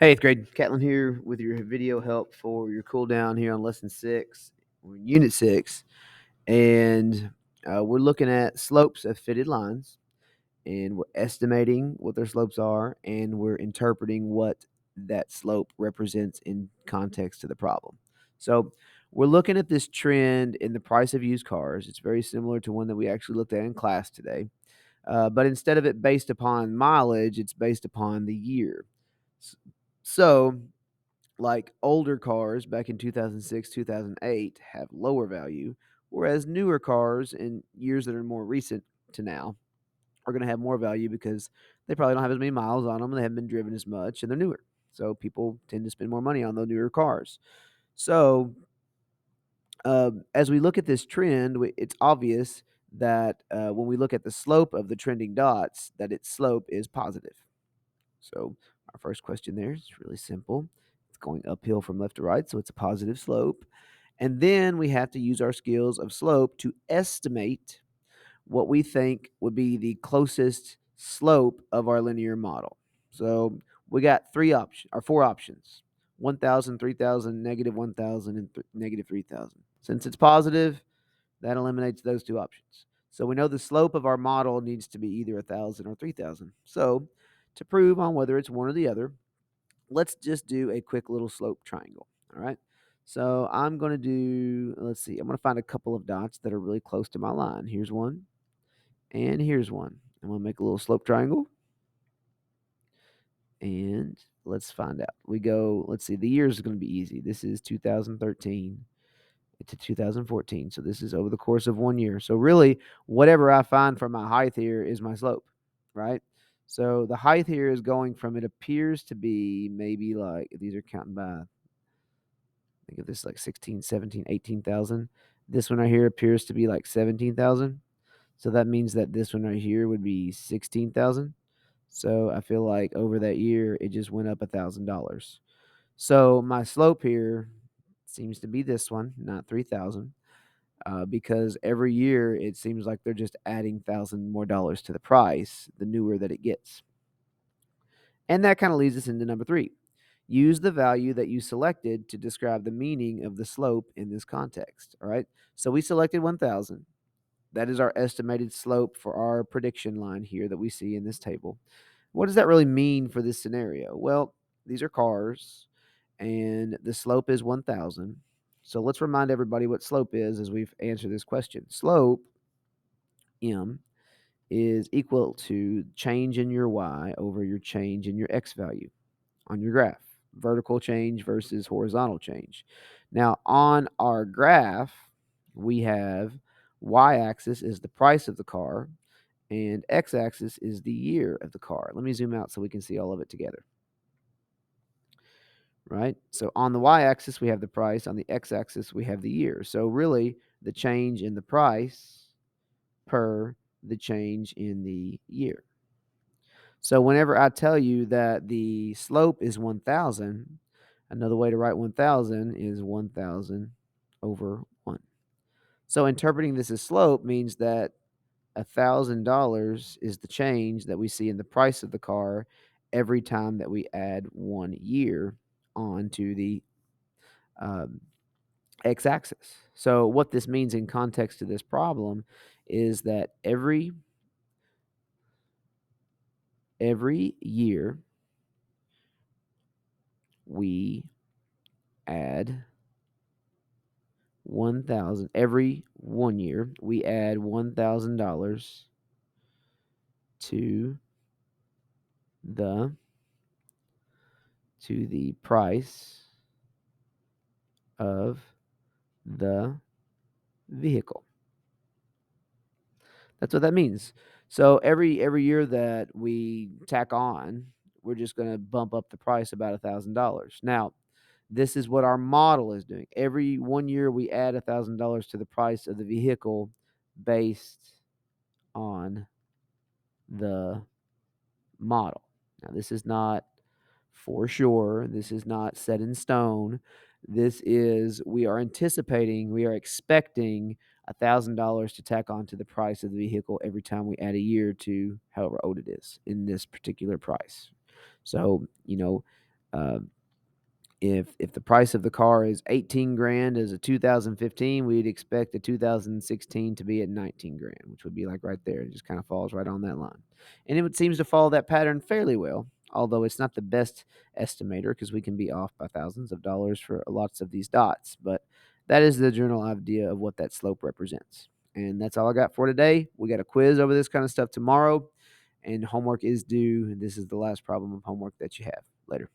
Hey, 8th grade, Catlin here with your video help for your cool down here on lesson 6, or unit 6. And we're looking at slopes of fitted lines, and we're estimating what their slopes are, and we're interpreting what that slope represents in context to the problem. So we're looking at this trend in the price of used cars. It's very similar to one that we actually looked at in class today. But instead of it based upon mileage, it's based upon the year. S- So, like older cars back in 2006, 2008 have lower value, whereas newer cars in years that are more recent to now are going to have more value because they probably don't have as many miles on them, they haven't been driven as much, and they're newer. So people tend to spend more money on those newer cars. So as we look at this trend, it's obvious that when we look at the slope of the trending dots, that its slope is positive. So our first question there is really simple. It's going uphill from left to right, so it's a positive slope. And then we have to use our skills of slope to estimate what we think would be the closest slope of our linear model. So we got four options: 1,000, 3,000, negative 1,000, and negative 3,000. Since it's positive, that eliminates those two options. So we know the slope of our model needs to be either 1,000 or 3,000. So to prove on whether it's one or the other, let's just do a quick little slope triangle. All right. So I'm going to do, let's see, I'm going to find a couple of dots that are really close to my line. Here's one, and here's one. I'm going to make a little slope triangle, and let's find out. Let's see, the year is going to be easy. This is 2013 to 2014. So this is over the course of 1 year. So really, whatever I find for my height here is my slope, right? So the height here is going from, it appears to be maybe like, these are counting by, think of this like 16, 17, 18,000. This one right here appears to be like 17,000. So that means that this one right here would be 16,000. So I feel like over that year, it just went up $1,000. So my slope here seems to be this one, not 3,000, because every year it seems like they're just adding 1,000 more dollars to the price the newer that it gets. And that kind of leads us into number 3. Use the value that you selected to describe the meaning of the slope in this context. All right. So we selected 1,000. That is our estimated slope for our prediction line here that we see in this table. What does that really mean for this scenario? Well, these are cars, and the slope is 1,000. So let's remind everybody what slope is as we've answered this question. Slope, M, is equal to change in your y over your change in your x value on your graph. Vertical change versus horizontal change. Now, on our graph, we have y-axis is the price of the car, and x-axis is the year of the car. Let me zoom out so we can see all of it together. Right? So on the y-axis, we have the price. On the x-axis, we have the year. So really, the change in the price per the change in the year. So whenever I tell you that the slope is 1,000, another way to write 1,000 is 1,000 over 1. So interpreting this as slope means that $1,000 is the change that we see in the price of the car every time that we add 1 year onto the um, x-axis. So what this means in context to this problem is that every year we add 1,000. Every 1 year we add $1,000 to the price of the vehicle. That's what that means. So every year that we tack on, we're just going to bump up the price about $1,000. Now, this is what our model is doing. Every 1 year we add $1,000 to the price of the vehicle based on the model. Now, this is not for sure. This is not set in stone. This is, we are anticipating, we are expecting $1,000 to tack on to the price of the vehicle every time we add a year to however old it is in this particular price. So, Uh, if the price of the car is 18 grand as a 2015, we'd expect a 2016 to be at 19 grand, which would be like right there. It just kind of falls right on that line. And seems to follow that pattern fairly well, although it's not the best estimator because we can be off by thousands of dollars for lots of these dots. But that is the general idea of what that slope represents. And that's all I got for today. We got a quiz over this kind of stuff tomorrow, and homework is due. This is the last problem of homework that you have. Later.